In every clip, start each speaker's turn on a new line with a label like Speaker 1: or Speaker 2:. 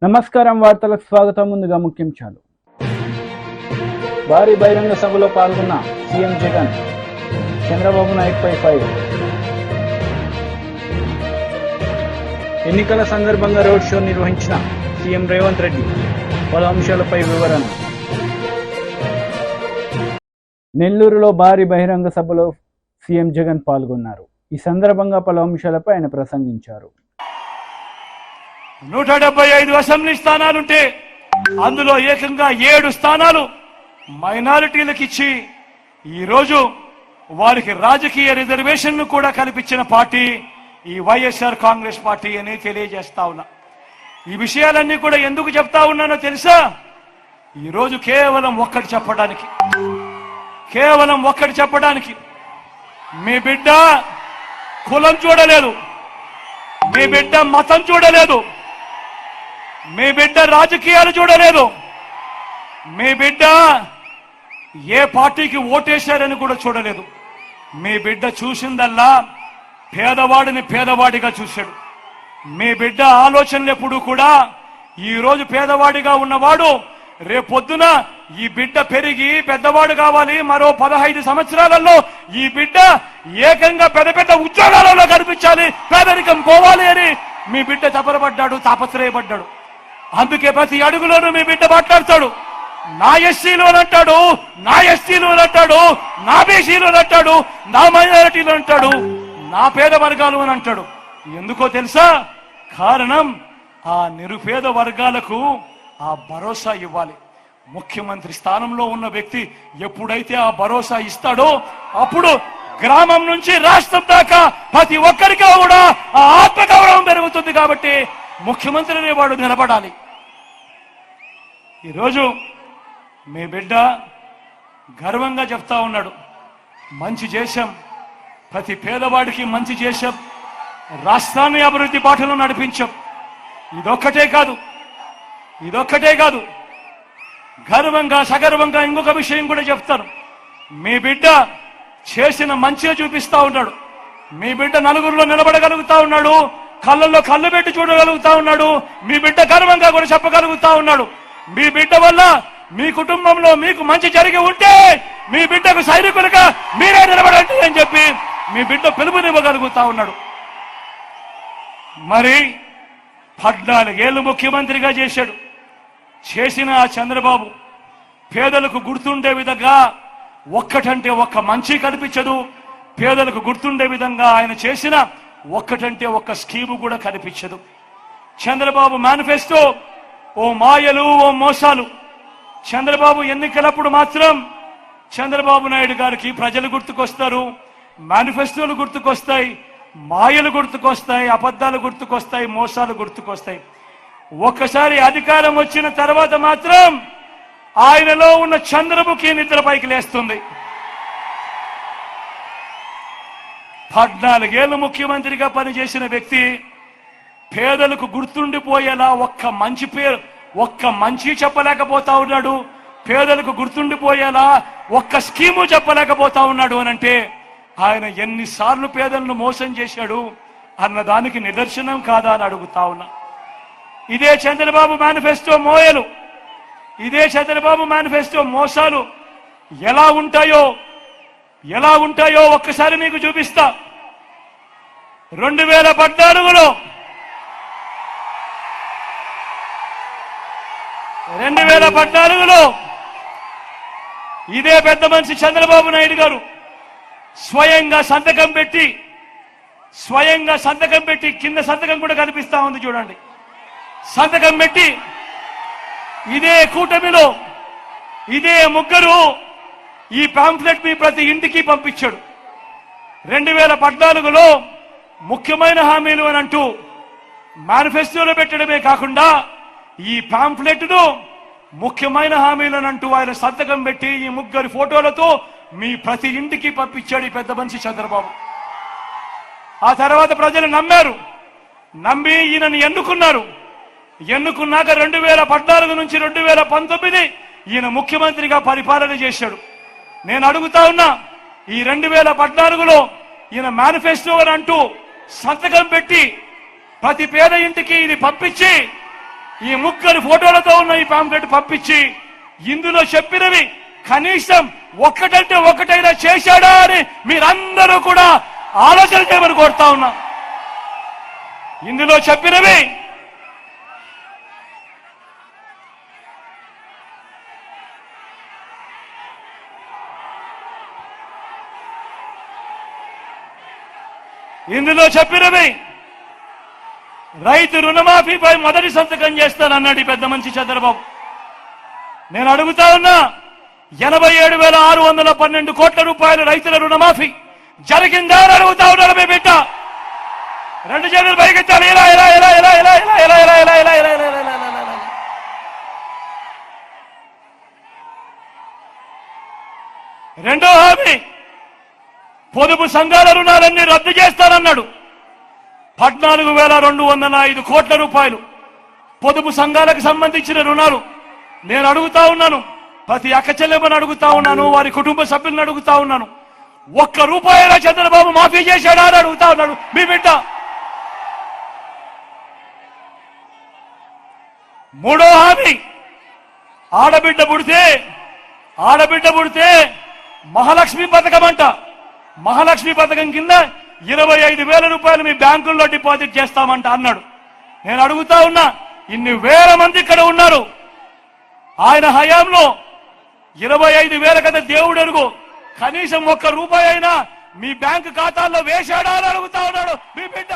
Speaker 1: నమస్కారం, వార్తలకు స్వాగతం. ముందుగా ముఖ్యాంశాలు. భారీ బహిరంగ సభలో పాల్గొన్న సీఎం జగన్, చంద్రబాబు నాయుడుపై ఫైర్. ఎన్నికల సందర్భంగా రోడ్ షో నిర్వహించిన సీఎం రేవంత్ రెడ్డి, పలు అంశాలపై వివరణ. నెల్లూరులో భారీ బహిరంగ సభలో సీఎం జగన్ పాల్గొన్నారు. ఈ సందర్భంగా పలు అంశాలపై ఆయన ప్రసంగించారు.
Speaker 2: 175 అసెంబ్లీ స్థానాలుంటే అందులో ఏకంగా 7 స్థానాలు మైనారిటీలకు ఇచ్చి ఈరోజు వారికి రాజకీయ రిజర్వేషన్ను కూడా కల్పించిన పార్టీ ఈ వైఎస్ఆర్ కాంగ్రెస్ పార్టీ అని తెలియజేస్తా ఉన్నా. ఈ విషయాలన్నీ కూడా ఎందుకు చెప్తా ఉన్నానో తెలుసా? ఈరోజు కేవలం ఒక్కటి చెప్పడానికి మీ బిడ్డ కులం చూడలేదు, మీ బిడ్డ మతం చూడలేదు, మీ బిడ్డ రాజకీయాలు చూడలేదు, మీ బిడ్డ ఏ పార్టీకి ఓటేశారని కూడా చూడలేదు. మీ బిడ్డ చూసిందల్లా పేదవాడిని పేదవాడిగా చూశాడు. మీ బిడ్డ ఆలోచనలు ఎప్పుడు కూడా ఈరోజు పేదవాడిగా ఉన్నవాడు రేపొద్దున ఈ బిడ్డ పెరిగి పెద్దవాడు కావాలి, మరో 15 సంవత్సరాలలో ఈ బిడ్డ ఏకంగా పెద్ద పెద్ద ఉద్యోగాలలో కనిపించాలి, పేదరికం పోవాలి అని మీ బిడ్డ తపరపడ్డాడు, తాపత్రయపడ్డాడు. అందుకే ప్రతి అడుగులోనూ మీ బిడ్డ మాట్లాడతాడు. నా ఎస్సీలు అంటాడు, నా ఎస్టీలు అంటాడు, నా బీసీలు అంటాడు, నా మైనారిటీలు అంటాడు, నా పేద వర్గాలు అని అంటాడు. ఎందుకో తెలుసా? కారణం ఆ నిరుపేద వర్గాలకు ఆ భరోసా ఇవ్వాలి. ముఖ్యమంత్రి స్థానంలో ఉన్న వ్యక్తి ఎప్పుడైతే ఆ భరోసా ఇస్తాడో అప్పుడు గ్రామం నుంచి రాష్ట్రం దాకా ప్రతి ఒక్కరికి కూడా ఆ ఆత్మగౌరవం పెరుగుతుంది. కాబట్టి ముఖ్యమంత్రి అనేవాడు నిలబడాలి. ఈరోజు మీ బిడ్డ గర్వంగా చెప్తా ఉన్నాడు, మంచి చేశాం, ప్రతి పేదవాడికి మంచి చేశాం, రాష్ట్రాన్ని అభివృద్ధి బాటలో నడిపించాం. ఇదొక్కటే కాదు, గర్వంగా సగర్వంగా ఇంకొక విషయం కూడా చెప్తాను. మీ బిడ్డ చేసిన మంచిగా చూపిస్తా ఉన్నాడు. మీ బిడ్డ నలుగురిలో నిలబడగలుగుతా ఉన్నాడు, కళ్ళల్లో కళ్ళు పెట్టి చూడగలుగుతా ఉన్నాడు. మీ బిడ్డ గర్వంగా కూడా చెప్పగలుగుతా ఉన్నాడు. మీ బిడ్డ వల్ల మీ కుటుంబంలో మీకు మంచి జరిగి ఉంటే మీ బిడ్డకు సైనికులుగా మీరే నిలబడండి అని చెప్పి మీ బిడ్డ పిలుపునివ్వగలుగుతా ఉన్నాడు. మరి 14 ఏళ్ళు ముఖ్యమంత్రిగా చేశాడు. చేసిన చంద్రబాబు పేదలకు గుర్తుండే విధంగా ఒక్కటంటే ఒక్క మంచి కనిపించదు. పేదలకు గుర్తుండే విధంగా ఆయన చేసిన ఒక్కటంటే ఒక్క స్కీము కూడా కనిపించదు. చంద్రబాబు మేనిఫెస్టో ఓ మాయలు, ఓ మోసాలు. చంద్రబాబు ఎన్నికలప్పుడు మాత్రం చంద్రబాబు నాయుడు గారికి ప్రజలు గుర్తుకొస్తారు, మేనిఫెస్టోలు గుర్తుకొస్తాయి, మాయలు గుర్తుకొస్తాయి, అబద్ధాలు గుర్తుకొస్తాయి, మోసాలు గుర్తుకొస్తాయి. ఒక్కసారి అధికారం వచ్చిన తర్వాత మాత్రం ఆయనలో ఉన్న చంద్రముఖి నిద్ర పైకి లేస్తుంది. 14 ఏళ్ళు ముఖ్యమంత్రిగా పనిచేసిన వ్యక్తి పేదలకు గుర్తుండిపోయేలా ఒక్క మంచి చెప్పలేకపోతా ఉన్నాడు. పేదలకు గుర్తుండిపోయేలా ఒక్క స్కీము చెప్పలేకపోతా ఉన్నాడు అనంటే ఆయన ఎన్నిసార్లు పేదలను మోసం చేశాడు అన్నదానికి నిదర్శనం కాదా అని అడుగుతా ఉన్నా. ఇదే చంద్రబాబు మేనిఫెస్టో మోయలు, ఇదే చంద్రబాబు మేనిఫెస్టో మోసాలు ఎలా ఉంటాయో ఒక్కసారి మీకు చూపిస్తా. 2014లో ఇదే పెద్ద మనిషి చంద్రబాబు నాయుడు గారు స్వయంగా సంతకం పెట్టి కింద సంతకం కూడా కనిపిస్తా ఉంది చూడండి. సంతకం పెట్టి ఇదే కూటమిలో ఇదే ముగ్గురు ఈ పాంఫ్లెట్ మీ ప్రతి ఇంటికి పంపించాడు. 2014లో ముఖ్యమైన హామీలు అని అంటూ మేనిఫెస్టోలో పెట్టడమే కాకుండా ఈ పాంఫ్లెట్ను ముఖ్యమైన హామీలు అని అంటూ ఆయన సంతకం పెట్టి ఈ ముగ్గురి ఫోటోలతో మీ ప్రతి ఇంటికి పంపించాడు ఈ పెద్ద మనిషి చంద్రబాబు. ఆ తర్వాత ప్రజలు నమ్మి ఈయనని ఎన్నుకున్నాక 2014 నుంచి 2019 ఈయన ముఖ్యమంత్రిగా పరిపాలన చేశాడు. నేను అడుగుతా ఉన్నా, ఈ 2014లో ఈయన మేనిఫెస్టో అని అంటూ సంతకం పెట్టి ప్రతి పేద ఇంటికి ఇది పంపించి ఈ ముగ్గురు ఫోటోలతో ఉన్న ఈ పాంప్లెట్ పంపించి ఇందులో చెప్పినవి కనీసం ఒక్కటంటే ఒక్కటైనా చేశాడా అని మీరందరూ కూడా ఆలోచన చేయమని కోరుతా ఉన్నా. ఇందులో చెప్పినవి రైతు రుణమాఫీపై మొదటి సంతకం చేస్తానన్నాడు ఈ పెద్ద మనిషి చంద్రబాబు. నేను అడుగుతా ఉన్నా, 87,612 కోట్ల రూపాయలు రైతుల రుణమాఫీ జరిగిందా అని అడుగుతా ఉన్నాడు మీ బిడ్డ. రెండు చేతులు పైకెత్తాలి. ఇలా ఇలా ఇలా ఇలా ఇలా ఇలా ఇలా ఇలా ఇలా ఇలా ఇలా ఇలా ఇలా ఇలా. రెండో హామీ, పొదుపు సంఘాల రుణాలన్నీ రద్దు చేస్తానన్నాడు. 14,205 కోట్ల రూపాయలు పొదుపు సంఘాలకు సంబంధించిన రుణాలు. నేను అడుగుతా ఉన్నాను, ప్రతి అక్క చెల్లెమ్మని అడుగుతా ఉన్నాను, వారి కుటుంబ సభ్యులను అడుగుతా ఉన్నాను, ఒక్క రూపాయల చంద్రబాబు మాఫీ చేశాడా అని అడుగుతా ఉన్నాడు మీ బిడ్డ. మూడో హామీ, ఆడబిడ్డ పుడితే మహాలక్ష్మి పథకం అంట. మహాలక్ష్మి పథకం కింద 25,000 రూపాయలు మీ బ్యాంకుల్లో డిపాజిట్ చేస్తామంట అన్నాడు. నేను అడుగుతా ఉన్నా, ఇన్ని వేల మంది ఇక్కడ ఉన్నారు, ఆయన హయాంలో 25,000 కదా దేవుడు అడుగు, కనీసం ఒక్క రూపాయి అయినా మీ బ్యాంకు ఖాతాల్లో వేశాడా అని అడుగుతా ఉన్నాడు మీ బిడ్డ.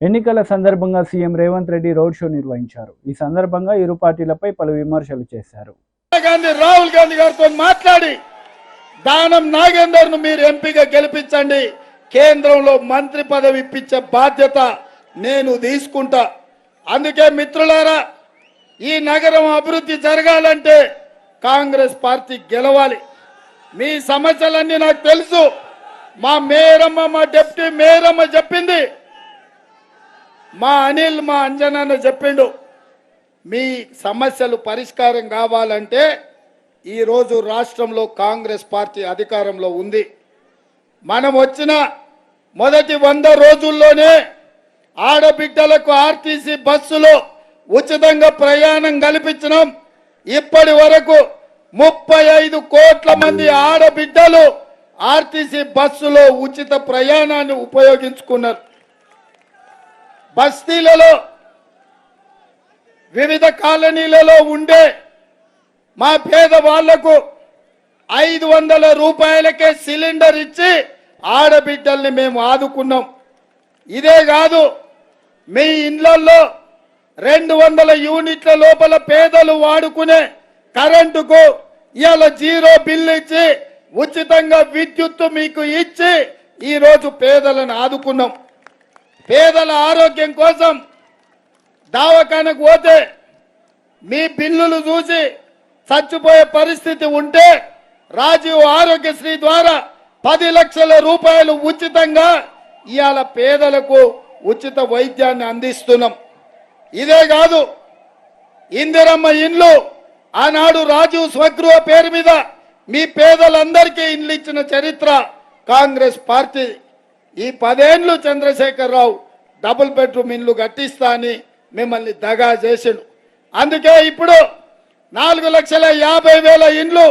Speaker 1: ఎన్నికల సందర్భంగా CM Revanth Reddy road show నిర్వహించారు. ఈ సందర్భంగా ఇరు పార్టీలపై పలు విమర్శలు చేశారు.
Speaker 3: రాహుల్ గాంధీ గారితో మాట్లాడి దానం నాగేందర్ ను మీరు ఎంపీగా గెలిపించండి, కేంద్రంలో మంత్రి పదవి ఇప్పించే బాధ్యత నేను తీసుకుంటా. అందుకే మిత్రులారా, ఈ నగరం అభివృద్ధి జరగాలంటే కాంగ్రెస్ పార్టీ గెలవాలి. మీ సమస్యలన్నీ నాకు తెలుసు. మా మేయరమ్మ, మా డిప్యూటీ మేయరమ్మ చెప్పింది, మా అనిల్, మా అంజనన్న చెప్పిండు. మీ సమస్యలు పరిష్కారం కావాలంటే ఈరోజు రాష్ట్రంలో కాంగ్రెస్ పార్టీ అధికారంలో ఉంది. మనం వచ్చిన మొదటి 100 రోజుల్లోనే ఆడబిడ్డలకు ఆర్టీసీ బస్సులో ఉచితంగా ప్రయాణం కల్పించినాం. ఇప్పటి వరకు 35 కోట్ల మంది ఆడబిడ్డలు ఆర్టీసీ బస్సులో ఉచిత ప్రయాణాన్ని ఉపయోగించుకున్నారు. బస్తీలలో, వివిధ కాలనీలలో ఉండే మా పేదవాళ్లకు 500 రూపాయలకే సిలిండర్ ఇచ్చి ఆడబిడ్డల్ని మేము ఆదుకున్నాం. ఇదే కాదు, మీ ఇళ్లలో 200 యూనిట్ల లోపల పేదలు వాడుకునే కరెంటుకు ఇవాళ 0 బిల్లు ఇచ్చి ఉచితంగా విద్యుత్తు మీకు ఇచ్చి ఈరోజు పేదలను ఆదుకున్నాం. పేదల ఆరోగ్యం కోసం దవాఖానకు పోతే మీ బిల్లులు చూసి చచ్చిపోయే పరిస్థితి ఉంటే రాజీవ్ ఆరోగ్యశ్రీ ద్వారా 10 లక్షల రూపాయలు ఉచితంగా ఇవాళ పేదలకు ఉచిత వైద్యాన్ని అందిస్తున్నాం. ఇదే కాదు, ఇందిరమ్మ ఇండ్లు ఆనాడు రాజీవ్ స్వగృహ పేరు మీద మీ పేదలందరికీ ఇండ్లు ఇచ్చిన చరిత్ర కాంగ్రెస్ పార్టీ. ఈ 10 ఏళ్లు చంద్రశేఖరరావు డబుల్ బెడ్రూమ్ ఇండ్లు కట్టిస్తా అని మిమ్మల్ని దగా చేసిండు. అందుకే ఇప్పుడు 4,50,000 ఇండ్లు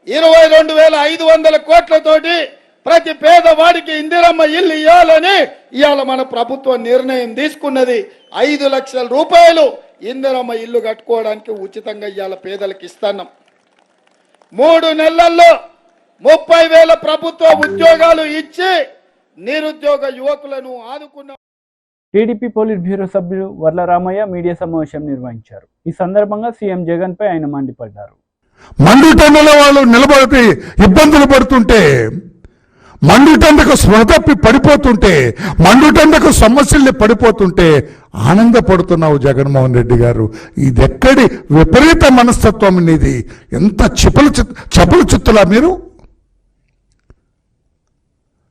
Speaker 3: 22,500 కోట్లతోటి ప్రతి పేదవాడికి ఇందిరమ్మ ఇల్లు ఇవ్వాలని ఇవాళ మన ప్రభుత్వం నిర్ణయం తీసుకున్నది. 5 లక్షల రూపాయలు ఇందిరమ్మ ఇల్లు కట్టుకోవడానికి ఉచితంగా ఇవాళ పేదలకు ఇస్తున్నాం. 3 నెలల్లో 30,000 ప్రభుత్వ ఉద్యోగాలు ఇచ్చి నిరుద్యోగ యువకులను ఆదుకున్నాం.
Speaker 1: టీడీపీ పోలిట్ బ్యూరో సభ్యులు వర్ల రామయ్య మీడియా సమావేశం నిర్వహించారు. ఈ సందర్భంగా సీఎం జగన్ పై ఆయన మండిపడ్డారు.
Speaker 4: మండుటెండలో వాళ్ళు నిలబడి ఇబ్బందులు పడుతుంటే, మండుటెండకు స్మృతప్పి పడిపోతుంటే, మండుటెండకు సమస్యల్ని పడిపోతుంటే ఆనందపడుతున్నావు జగన్మోహన్ రెడ్డి గారు. ఇది ఎక్కడి విపరీత మనస్తత్వం ఇది? ఎంత చపల చిత్తులా మీరు?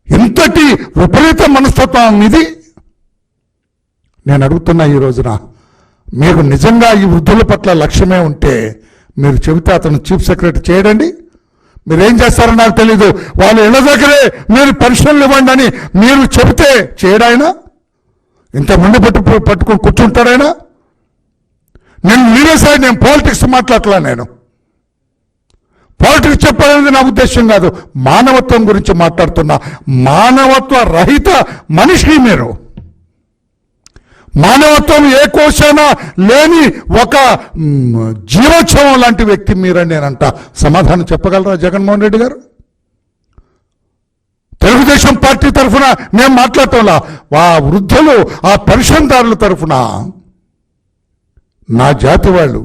Speaker 4: ఎంతటి విపరీత మనస్తత్వం ఇది? నేను అడుగుతున్నా, ఈ రోజున మీకు నిజంగా ఈ వృద్ధుల పట్ల లక్ష్యమే ఉంటే మీరు చెబితే అతను చీఫ్ సెక్రటరీ చేయడండి. మీరేం చేస్తారో నాకు తెలీదు. వాళ్ళు ఇళ్ళ దగ్గరే మీరు పెన్షన్లు ఇవ్వండి అని మీరు చెబితే చేయడాయన ఇంత ముందు పట్టుకొని కూర్చుంటాడాయన? నేను మీరేసారి నేను పాలిటిక్స్ మాట్లాడలా. నేను పాలిటిక్స్ చెప్పాలనేది నా ఉద్దేశం కాదు. మానవత్వం గురించి మాట్లాడుతున్నా. మానవత్వ రహిత మనిషి మీరు. మానవత్వం ఏ కోశాన లేని ఒక జీవోత్సవం లాంటి వ్యక్తి మీరని నేనంట. సమాధానం చెప్పగలరా జగన్మోహన్ రెడ్డి గారు? తెలుగుదేశం పార్టీ తరఫున మేము మాట్లాడటంలా, ఆ వృద్ధులు, ఆ పెన్షన్దారుల తరఫున, నా జాతి వాళ్ళు,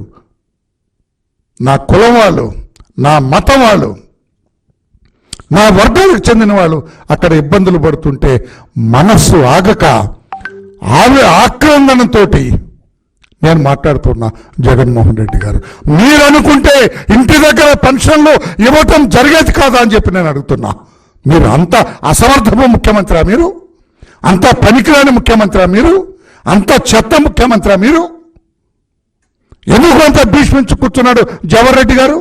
Speaker 4: నా కులం వాళ్ళు, నా మతం వాళ్ళు, నా వర్గానికి చెందిన వాళ్ళు అక్కడ ఇబ్బందులు పడుతుంటే మనస్సు ఆగక ఆక్రందనతో నేను మాట్లాడుతున్నా. జగన్మోహన్ రెడ్డి గారు, మీరు అనుకుంటే ఇంటి దగ్గర పెన్షన్లు ఇవ్వటం జరిగేది కాదా అని చెప్పి నేను అడుగుతున్నా. మీరు అంత అసమర్థపు ముఖ్యమంత్రి మీరు? అంత పనికిరాని ముఖ్యమంత్రి మీరు? అంత చెత్త ముఖ్యమంత్రి మీరు? ఎందుకు అంత భీష్మించి కూర్చున్నాడు జవహర్ రెడ్డి గారు?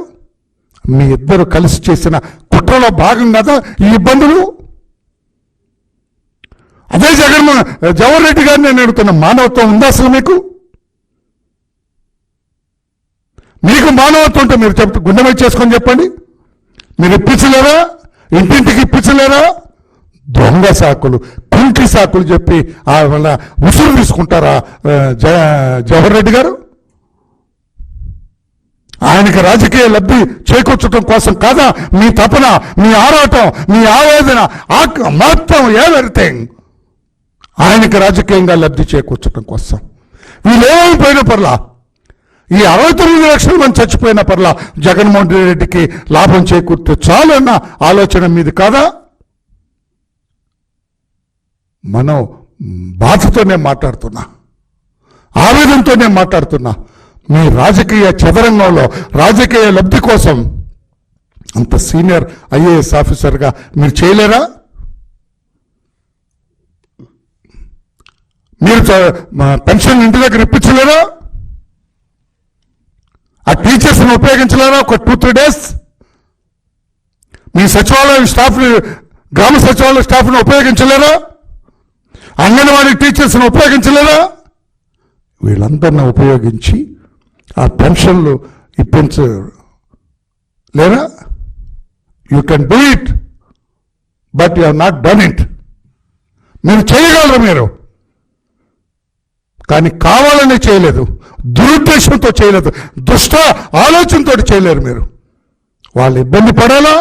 Speaker 4: మీ ఇద్దరు కలిసి చేసిన కుట్రలో భాగం కదా ఈ ఇబ్బందులు. అదే జవహర్ రెడ్డి గారిని నేను అడుగుతున్న, మానవత్వం ఉందా అసలు మీకు? మీకు మానవత్వం ఉంటే మీరు చెప్తే గుండెమై చేసుకొని చెప్పండి. మీరు ఇప్పించలేరా? ఇంటింటికి ఇప్పించలేరా? దొంగ సాకులు, కుంకి సాకులు చెప్పి వల్ల ఉసురు తీసుకుంటారా జవహర్ రెడ్డి గారు? ఆయనకి రాజకీయ లబ్ధి చేకూర్చడం కోసం కాదా మీ తపన, మీ ఆరాటం, మీ ఆవేదన, మొత్తం ఎవ్రీథింగ్ ఆయనకి రాజకీయంగా లబ్ధి చేకూర్చడం కోసం. వీళ్ళు ఏమైపోయిన పర్లా, ఈ 69 లక్షల మంది చచ్చిపోయిన పర్లా జగన్మోహన్ రెడ్డికి లాభం చేకూర్తే చాలు అన్న ఆలోచన మీది కాదా? మనం బాధతోనే మాట్లాడుతున్నా, ఆవేదనతోనే మాట్లాడుతున్నా. మీ రాజకీయ చదరంగంలో రాజకీయ లబ్ధి కోసం అంత సీనియర్ ఐఏఎస్ ఆఫీసర్గా మీరు చేయలేరా? మీరు పెన్షన్ ఇంటి దగ్గర ఇప్పించలేరా? ఆ టీచర్స్ని ఉపయోగించలేరా ఒక 2-3 డేస్? మీ సచివాలయం స్టాఫ్, గ్రామ సచివాలయ స్టాఫ్ను ఉపయోగించలేరా? అంగన్వాడీ టీచర్స్ని ఉపయోగించలేరా? వీళ్ళందరినీ ఉపయోగించి ఆ పెన్షన్లు ఇప్పించలేరా? You can do it, but you have not done it. మీరు చేయగలరు మీరు, కానీ కావాలని చేయలేదు, దురుద్దేశంతో చేయలేదు, దుష్ట ఆలోచనతో చేయలేరు మీరు. వాళ్ళు ఇబ్బంది పడాలా,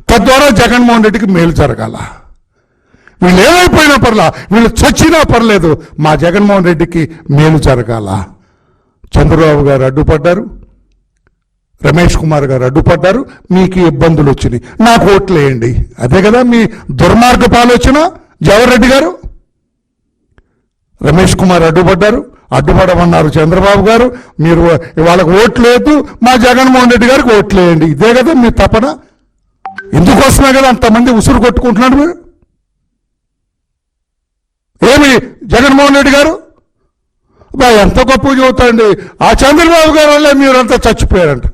Speaker 4: తద్వారా జగన్మోహన్ రెడ్డికి మేలు జరగాల. వీళ్ళు ఏమైపోయినా పర్లా, వీళ్ళు చచ్చినా పర్లేదు, మా జగన్మోహన్ రెడ్డికి మేలు జరగాల. చంద్రబాబు గారు అడ్డుపడ్డారు, రమేష్ కుమార్ గారు అడ్డుపడ్డారు, మీకు ఇబ్బందులు వచ్చినాయి, నాకు ఓట్లు వేయండి. అదే కదా మీ దుర్మార్గపు ఆలోచన జవహర్ రెడ్డి గారు. రమేష్ కుమార్ అడ్డుపడ్డారు, అడ్డుపడమన్నారు చంద్రబాబు గారు, మీరు వాళ్ళకు ఓట్లు లేదు, మా జగన్మోహన్ రెడ్డి గారికి ఓట్లు వేయండి. ఇదే కదా మీ తపన. ఇందుకోసమే కదా అంతమంది ఉసురు కొట్టుకుంటున్నాడు మీరు. ఏమి జగన్మోహన్ రెడ్డి గారు ఎంత గొప్ప చదువుతాండి, ఆ చంద్రబాబు గారు వల్లే మీరంతా చచ్చిపోయారంట.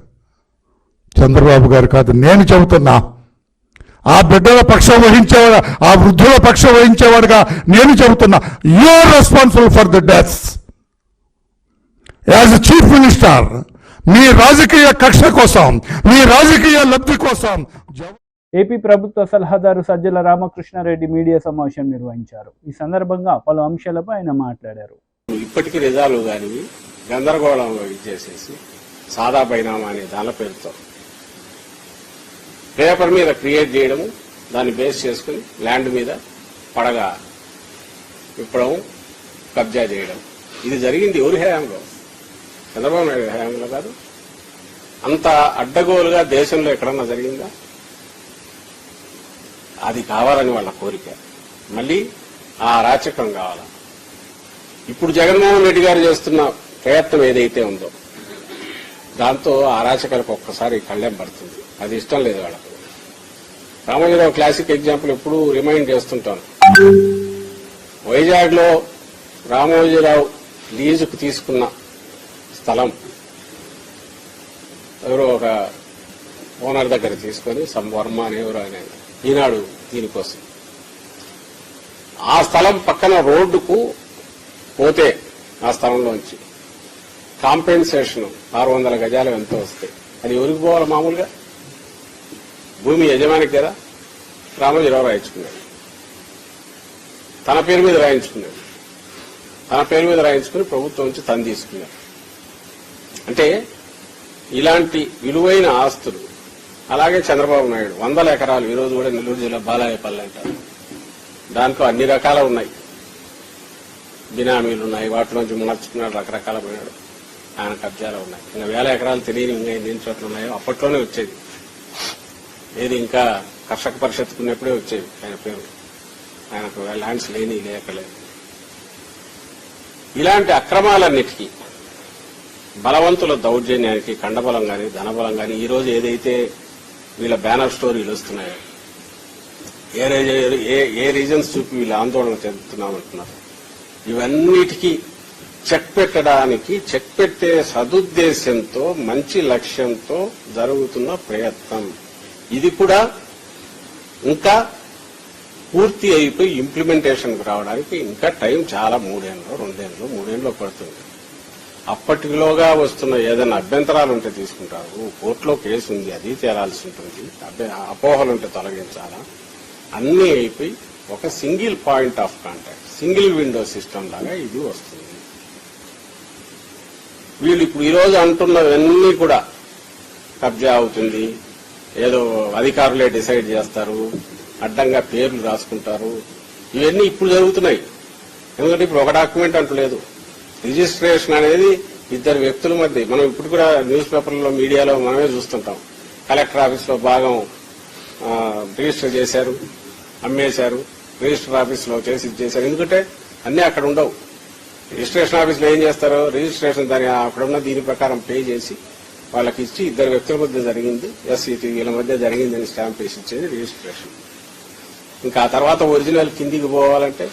Speaker 4: చంద్రబాబు గారు కాదు, నేను చెబుతున్నా. ఆ బిడ్డల పక్షం వహించేవాడు, ఆ వృద్ధుల పక్షం వహించేవాడుగా నేను చెబుతున్నా. You are responsible for the deaths as chief minister. మీ రాజకీయ కక్ష కోసం, మీ రాజకీయ లబ్ధి కోసం.
Speaker 1: ఏపీ ప్రభుత్వ సలహాదారు సజ్జల రామకృష్ణారెడ్డి మీడియా సమావేశం నిర్వహించారు. ఈ సందర్భంగా పలు అంశాలపై ఆయన మాట్లాడారు.
Speaker 5: ఇప్పటికీ నిజాలు కానీ గందరగోళం ఇచ్చేసేసి సాదా బైనామా అనే దాని పేరుతో పేపర్ మీద క్రియేట్ చేయడము, దాన్ని బేస్ చేసుకుని ల్యాండ్ మీద పడగా విప్పడం, కబ్జా చేయడం. ఇది జరిగింది ఎవరి హయాంలో? చంద్రబాబు నాయుడు హయాంలో కాదు. అంత అడ్డగోలుగా దేశంలో ఎక్కడన్నా జరిగిందా? అది కావాలని వాళ్ళ కోరిక. మళ్ళీ ఆ అరాచకం కావాలా? ఇప్పుడు జగన్మోహన్ రెడ్డి గారు చేస్తున్న ప్రయత్నం ఏదైతే ఉందో దాంతో అరాచకాలకు ఒక్కసారి కళ్ళెం పడుతుంది. అది ఇష్టం లేదు వాళ్ళకు. రామోజీరావు క్లాసిక్ ఎగ్జాంపుల్ ఎప్పుడు రిమైండ్ చేస్తుంటాను. వైజాగ్ లో రామోజీరావు లీజుకు తీసుకున్న స్థలం ఎవరో ఒక ఓనర్ దగ్గర తీసుకొని వర్మ అని ఎవరో ఆయన ఈనాడు దీనికోసం ఆ స్థలం పక్కన రోడ్డుకు పోతే ఆ స్థలంలోంచి కాంపెన్సేషన్ 600 గజాలు ఎంతో వస్తాయి. అది ఎవరికి పోవాలి? మామూలుగా భూమి యజమానికి కదా. రామోజీరావు రాయించుకున్నాడు, తన పేరు మీద రాయించుకున్నాడు, తన పేరు మీద రాయించుకుని ప్రభుత్వం నుంచి తను తీసుకున్నాడు. అంటే ఇలాంటి విలువైన ఆస్తులు. అలాగే చంద్రబాబు నాయుడు 100 ఎకరాలు ఈరోజు కూడా నెల్లూరు జిల్లా బాలాయపల్లి అంటారు, దాంట్లో అన్ని రకాల ఉన్నాయి, బినామీలు ఉన్నాయి, వాటిలోంచి మార్చుకున్నాడు, రకరకాల పోయినాడు, ఆయన కబ్జాలు ఉన్నాయి. ఇంకా 1000 ఎకరాలు తెలియని ఇంకా ఎన్ని చోట్ల ఉన్నాయో అప్పట్లోనే వచ్చేది. ఏది ఇంకా కర్షక పరిషత్తుకున్నప్పుడే వచ్చేది ఆయన పేరు. ఆయనకు ల్యాండ్స్ లేకలేదు. ఇలాంటి అక్రమాలన్నిటికీ, బలవంతుల దౌర్జన్యానికి, కండబలం గాని ధనబలం గాని, ఈ రోజు ఏదైతే వీళ్ళ బ్యానర్ స్టోరీలు వస్తున్నాయో, ఏ రీజన్స్ చూపి వీళ్ళు ఆందోళన చెందుతున్నామంటున్నారు, ఇవన్నిటికీ చెక్ పెట్టడానికి, చెక్ పెట్టే సదుద్దేశంతో, మంచి లక్ష్యంతో జరుగుతున్న ప్రయత్నం. ఇది కూడా ఇంకా పూర్తి అయిపోయి ఇంప్లిమెంటేషన్కి రావడానికి ఇంకా టైం చాలా 3 ఏళ్ళు 2 ఏళ్ళు 3 ఏళ్ళు పడుతుంది. అప్పటిలోగా వస్తున్న ఏదైనా అభ్యంతరాలు ఉంటే తీసుకుంటారు, కోర్టులో కేసు ఉంది అది తేరాల్సి ఉంటుంది, అపోహలుంటే తొలగించాలా, అన్నీ అయిపోయి ఒక single point of contact, single window system లాగా ఇది వస్తుంది. వీళ్ళు ఇప్పుడు ఈరోజు అంటున్నవన్నీ కూడా కబ్జా అవుతుంది, ఏదో అధికారులే డిసైడ్ చేస్తారు, అడ్డంగా పేర్లు రాసుకుంటారు, ఇవన్నీ ఇప్పుడు జరుగుతున్నాయి. ఎందుకంటే ఇప్పుడు ఒక డాక్యుమెంట్ అంటూ లేదు. రిజిస్ట్రేషన్ అనేది 2 వ్యక్తుల మధ్య. మనం ఇప్పుడు కూడా న్యూస్ పేపర్లలో, మీడియాలో మనమే చూస్తుంటాం. కలెక్టర్ ఆఫీస్ లో భాగం రిజిస్టర్ చేశారు, అమ్మేశారు, రిజిస్టర్ ఆఫీస్ లో చేసి చేశారు. ఎందుకంటే అన్ని అక్కడ ఉండవు. రిజిస్ట్రేషన్ ఆఫీస్ లో ఏం చేస్తారు, రిజిస్ట్రేషన్ దాని అక్కడున్న దీని ప్రకారం పే చేసి వాళ్ళకి ఇచ్చి 2 వ్యక్తుల మధ్య జరిగింది, ఎస్సీటీ వీళ్ళ మధ్య జరిగిందని స్టాంప్ వేసి ఇచ్చేది రిజిస్ట్రేషన్. ఇంకా ఆ తర్వాత ఒరిజినల్ కిందికి పోవాలంటే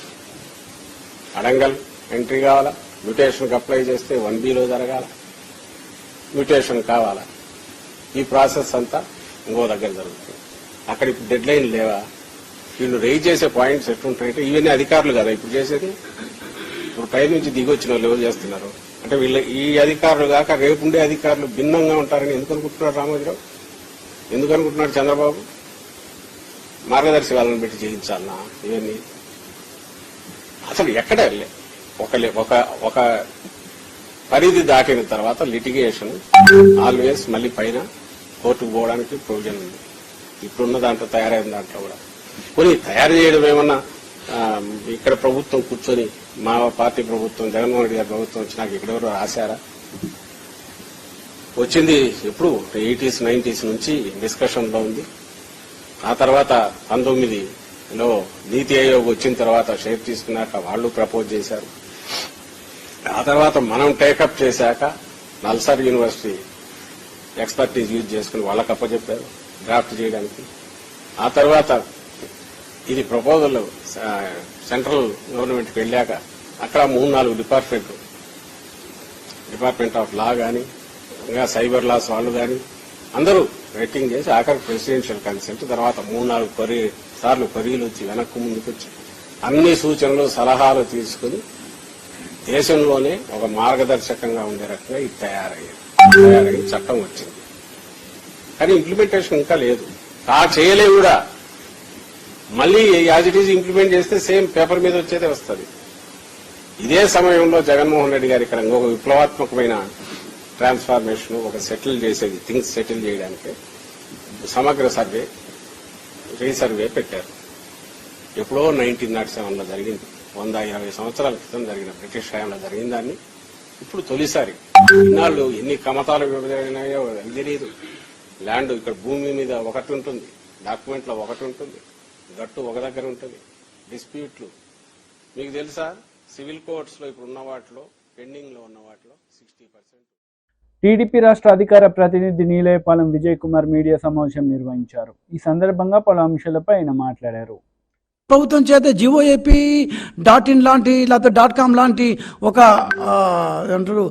Speaker 5: అడంగల్ ఎంట్రీ కావాలా, మ్యూటేషన్కి అప్లై చేస్తే 1Bలో జరగాల, మ్యూటేషన్ కావాలా, ఈ ప్రాసెస్ అంతా ఇంకో దగ్గర జరుగుతుంది. అక్కడ ఇప్పుడు డెడ్ లైన్ లేవా? వీళ్ళు రైజ్ చేసే పాయింట్స్ ఎట్లుంటాయంటే, ఇవన్నీ అధికారులు కదా ఇప్పుడు చేసేది. ఇప్పుడు పై నుంచి దిగొచ్చిన వాళ్ళు ఎవరు చేస్తున్నారు అంటే, వీళ్ళ ఈ అధికారులు కాక రేపుండే అధికారులు భిన్నంగా ఉంటారని ఎందుకు అనుకుంటున్నారు రామోజీరావు? ఎందుకు అనుకుంటున్నాడు చంద్రబాబు? మార్గదర్శి వాళ్ళని పెట్టి చేయించాలన్నా ఇవన్నీ? అసలు ఎక్కడ ఒక పరిధి దాటిన తర్వాత లిటిగేషన్ ఆల్వేస్ మళ్ళీ పైన కోర్టుకు పోవడానికి ప్రొవిజన్ ఉంది. ఇప్పుడున్న దాంట్లో, తయారైన దాంట్లో కూడా కొన్ని తయారు చేయడం ఏమన్నా ఇక్కడ ప్రభుత్వం కూర్చొని, మా పార్టీ ప్రభుత్వం, జగన్మోహన్ రెడ్డి గారి ప్రభుత్వం వచ్చి నాకు ఇక్కడెవరో రాశారా? వచ్చింది ఎప్పుడు 80s 90s నుంచి డిస్కషన్ లో ఉంది. ఆ తర్వాత 19లో నీతి ఆయోగ్ వచ్చిన తర్వాత షేర్ తీసుకున్నాక వాళ్ళు ప్రపోజ్ చేశారు. ఆ తర్వాత మనం టేకప్ చేశాక నల్సార్ యూనివర్సిటీ ఎక్స్పర్టీజ్ యూజ్ చేసుకుని వాళ్ళకి అప్పచెప్పారు డ్రాఫ్ట్ చేయడానికి. ఆ తర్వాత ఇది ప్రపోజల్ సెంట్రల్ గవర్నమెంట్కి వెళ్ళాక అక్కడ 3-4 డిపార్ట్మెంట్ ఆఫ్ లా గాని, ఇంకా సైబర్ లాస్ వాళ్ళు గాని అందరూ రైటింగ్ చేసి ఆఖరి ప్రెసిడెన్షియల్ కన్సెంట్, తర్వాత 3-4 సార్లు కొరీలు వచ్చి వెనక్కు ముందుకు వచ్చి అన్ని సూచనలు సలహాలు తీసుకుని దేశంలోనే ఒక మార్గదర్శకంగా ఉండే రకంగా ఇది తయారయ్యి చట్టం వచ్చింది. కానీ ఇంప్లిమెంటేషన్ ఇంకా లేదు. చేయలే కూడా. మళ్ళీ యాజ్ ఇట్ ఈజ్ ఇంప్లిమెంట్ చేస్తే సేమ్ పేపర్ మీద వచ్చేదే వస్తుంది. ఇదే సమయంలో జగన్మోహన్ రెడ్డి గారు ఇక్కడ ఇంకొక విప్లవాత్మకమైన ట్రాన్స్ఫార్మేషన్, ఒక సెటిల్ చేసేది, థింగ్స్ సెటిల్ చేయడానికి సమగ్ర సర్వే, రీసర్వే పెట్టారు. ఎప్పుడో 1907లో జరిగింది. 120 సంవత్సరాల క్రితం జరిగిన బ్రిటిష్ హయాంలో జరిగిన దాన్ని ఇప్పుడు తొలిసారి. ఇన్నాళ్ళు ఎన్ని కమతాలు విభజనాయో తెలియదు. ల్యాండ్ ఇక్కడ భూమి మీద ఒకటి ఉంటుంది, డాక్యుమెంట్ లో ఒకటి ఉంటుంది, గట్టు ఒక దగ్గర ఉంటుంది. డిస్ప్యూట్లు మీకు తెలుసా? సివిల్ కోర్ట్స్ లో ఇప్పుడు ఉన్న వాటిలో, పెండింగ్ లో ఉన్న వాటిలో 60%.
Speaker 1: టీడీపీ రాష్ట్ర అధికార ప్రతినిధి నీలేపాలెం విజయ్ కుమార్ మీడియా సమావేశం నిర్వహించారు. ఈ సందర్భంగా పలు అంశాలపై ఆయన మాట్లాడారు.
Speaker 6: ప్రభుత్వం చేత GOAP.in లాంటి లేకపోతే .com లాంటి ఒక అంటారు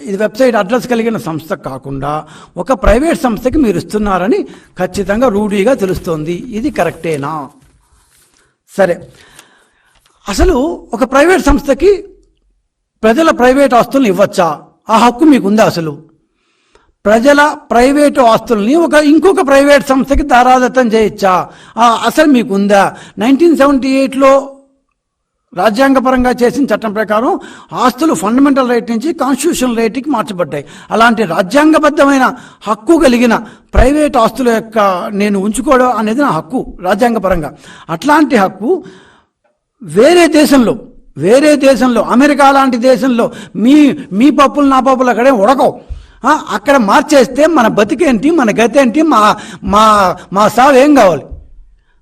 Speaker 6: ఇది వెబ్సైట్ అడ్రస్ కలిగిన సంస్థ కాకుండా ఒక ప్రైవేట్ సంస్థకి మీరు ఇస్తున్నారని ఖచ్చితంగా రూఢీగా తెలుస్తోంది. ఇది కరెక్టేనా? సరే, అసలు ఒక ప్రైవేట్ సంస్థకి ప్రజల ప్రైవేట్ ఆస్తులను ఇవ్వచ్చా? ఆ హక్కు మీకుందా అసలు? ప్రజల ప్రైవేటు ఆస్తుల్ని ఇంకొక ప్రైవేట్ సంస్థకి దారాదత్తం చేయొచ్చా? అసలు మీకుందా? 1978లో రాజ్యాంగపరంగా చేసిన చట్టం ప్రకారం ఆస్తులు ఫండమెంటల్ రైట్ నుంచి కాన్స్టిట్యూషనల్ రైట్కి మార్చబడ్డాయి. అలాంటి రాజ్యాంగబద్ధమైన హక్కు కలిగిన ప్రైవేట్ ఆస్తుల యొక్క నేను ఉంచుకోవడం అనేది నా హక్కు రాజ్యాంగపరంగా. అట్లాంటి హక్కు వేరే దేశంలో అమెరికా లాంటి దేశంలో మీ పప్పులు నా పప్పులు అక్కడే ఉడకవు. అక్కడ మార్చేస్తే మన బతికేంటి, మన గతి ఏంటి, మా సావు ఏం కావాలి?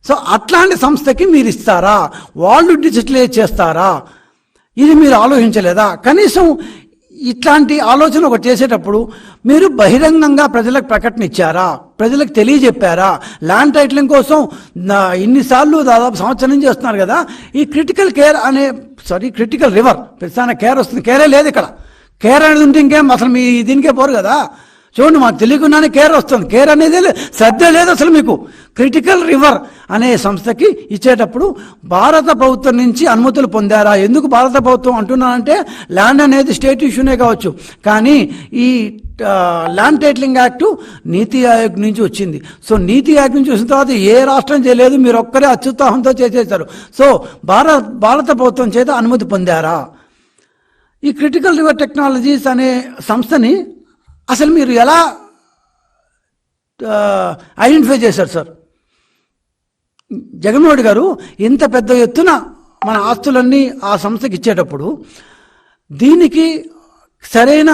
Speaker 6: సో అట్లాంటి సంస్థకి మీరు ఇస్తారా? వాళ్ళు డిజిటలైజ్ చేస్తారా? ఇది మీరు ఆలోచించలేదా? కనీసం ఇట్లాంటి ఆలోచన ఒకటి చేసేటప్పుడు మీరు బహిరంగంగా ప్రజలకు ప్రకటన ఇచ్చారా? ప్రజలకు తెలియజెప్పారా? ల్యాండ్ టైటిలింగ్ కోసం ఇన్నిసార్లు దాదాపు సంవత్సరం నుంచి చేస్తున్నారు కదా. ఈ క్రిటికల్ రివర్ ప్రతిసారి కేర్ వస్తుంది. కేరే లేదు ఇక్కడ. కేర్ అనేది ఉంటే ఇంకేం అసలు మీ దీనికే పోరు కదా. చూడండి, మాకు తెలియకుండానే కేర్ వస్తుంది. కేర్ అనేది శ్రద్ధ లేదు అసలు మీకు. క్రిటికల్ రివర్ అనే సంస్థకి ఇచ్చేటప్పుడు భారత ప్రభుత్వం నుంచి అనుమతులు పొందారా? ఎందుకు భారత ప్రభుత్వం అంటున్నానంటే ల్యాండ్ అనేది స్టేట్ ఇష్యూనే కావచ్చు, కానీ ఈ ల్యాండ్ టైటిలింగ్ యాక్ట్ నీతి ఆయోగ్ నుంచి వచ్చింది. సో నీతి ఆయోగ్ నుంచి వచ్చిన తర్వాత ఏ రాష్ట్రం చేయలేదు, మీరు ఒక్కరే అత్యుత్సాహంతో చేసేసారు. సో భారత ప్రభుత్వం చేత అనుమతి పొందారా? ఈ క్రిటికల్ రివర్ టెక్నాలజీస్ అనే సంస్థని అసలు మీరు ఎలా ఐడెంటిఫై చేశారు సార్? జగన్మోహన్ రెడ్డి గారు ఇంత పెద్ద ఎత్తున మన ఆస్తులన్నీ ఆ సంస్థకి ఇచ్చేటప్పుడు దీనికి సరైన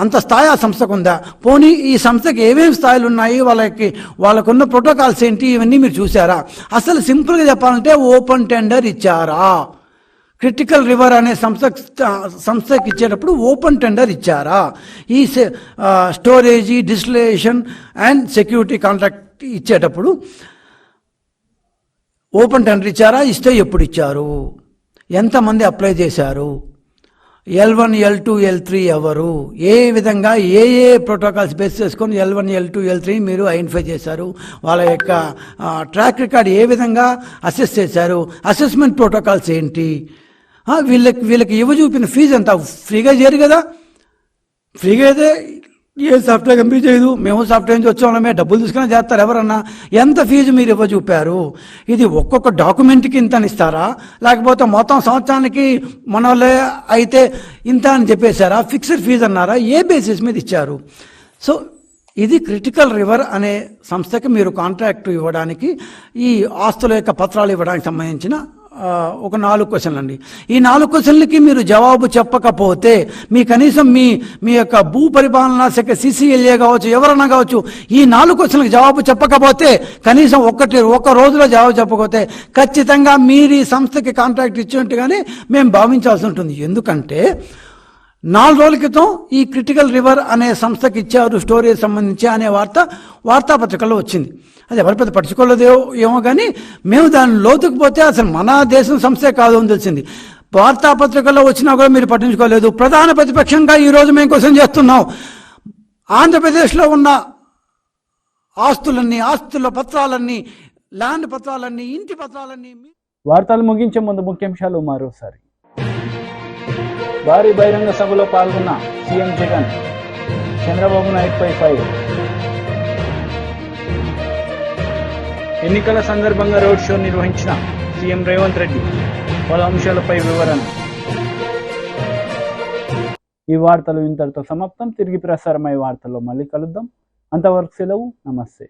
Speaker 6: అంత స్థాయి ఆ సంస్థకు ఉందా? పోనీ ఈ సంస్థకి ఏమేమి స్థాయిలు ఉన్నాయి, వాళ్ళకున్న ప్రోటోకాల్స్ ఏంటి, ఇవన్నీ మీరు చూసారా? అసలు సింపుల్గా చెప్పాలంటే ఓపెన్ టెండర్ ఇచ్చారా? క్రిటికల్ రివర్ అనే సంస్థకి ఇచ్చేటప్పుడు ఓపెన్ టెండర్ ఇచ్చారా? ఈ storage, distillation and security contract ఇచ్చేటప్పుడు ఓపెన్ టెండర్ ఇచ్చారా? ఇస్తే ఎప్పుడు ఇచ్చారు? ఎంతమంది అప్లై చేశారు? L1, L2, L3 ఎవరు? ఏ విధంగా ఏ ప్రోటోకాల్స్ బేస్ చేసుకొని L1, L2, L3 మీరు ఐడెంటిఫై చేశారు? వాళ్ళ యొక్క ట్రాక్ రికార్డ్ ఏ విధంగా అసెస్ చేశారు? అసెస్మెంట్ ప్రోటోకాల్స్ ఏంటి? వీళ్ళకి చూపిన ఫీజు ఎంత? ఫ్రీగా చేయరు కదా. ఫ్రీగా అయితే ఏ సాఫ్ట్వేర్ కంపెనీ చేయదు. మేము సాఫ్ట్వేర్ నుంచి వచ్చామే, డబ్బులు తీసుకుని చేస్తారు ఎవరన్నా. ఎంత ఫీజు మీరు చూపారు? ఇది ఒక్కొక్క డాక్యుమెంట్కి ఇంత అని ఇస్తారా? లేకపోతే మొత్తం సంవత్సరానికి మన వాళ్ళే అయితే ఇంత అని చెప్పేశారా? ఫిక్స్డ్ ఫీజు అన్నారా? ఏ బేసిస్ మీద ఇచ్చారు? సో ఇది క్రిటికల్ రివర్ అనే సంస్థకి మీరు కాంట్రాక్ట్ ఇవ్వడానికి, ఈ ఆస్తుల యొక్క పత్రాలు ఇవ్వడానికి సంబంధించిన ఒక 4 క్వశ్చన్లు అండి. ఈ 4 క్వశ్చన్లకి మీరు జవాబు చెప్పకపోతే, కనీసం మీ యొక్క భూ పరిపాలనా శాఖ CCLA కావచ్చు, ఎవరన్నా కావచ్చు, ఈ 4 క్వశ్చన్లకు జవాబు చెప్పకపోతే, కనీసం ఒక రోజులో జవాబు చెప్పకపోతే ఖచ్చితంగా మీరు ఈ సంస్థకి కాంట్రాక్ట్ ఇచ్చినట్టుగానే మేము భావించాల్సి ఉంటుంది. ఎందుకంటే 4 రోజుల క్రితం ఈ క్రిటికల్ రివర్ అనే సంస్థకి ఇచ్చారు స్టోరేజ్ సంబంధించి అనే వార్తాపత్రికల్లో వచ్చింది. అది ఎవరి పెద్ద పట్టించుకోలేదు ఏమో, కానీ మేము దాని లోతుకు పోతే అసలు మన దేశం సంస్థే కాదు అని తెలిసింది. వార్తాపత్రికల్లో వచ్చినా కూడా మీరు పట్టించుకోలేదు. ప్రధాన ప్రతిపక్షంగా ఈరోజు మేము క్వశ్చన్ చేస్తున్నాం. ఆంధ్రప్రదేశ్లో ఉన్న ఆస్తుల పత్రాలన్నీ, ల్యాండ్ పత్రాలన్నీ, ఇంటి పత్రాలన్నీ.
Speaker 1: వార్తలు ముగించే ముందు ముఖ్యాంశాలు మరోసారి. భారీ బహిరంగ సభలో పాల్గొన్న సీఎం జగన్, చంద్రబాబు నాయుడుపై ఫైర్. ఎన్నికల సందర్భంగా రోడ్ షో నిర్వహించిన సీఎం రేవంత్ రెడ్డి, పలు అంశాలపై వివరణ. ఈ వార్తలు ఇంతటితో సమాప్తం. తిరిగి ప్రసారమయ్యే వార్తల్లో మళ్ళీ కలుద్దాం. అంతవరకు సెలవు. నమస్తే.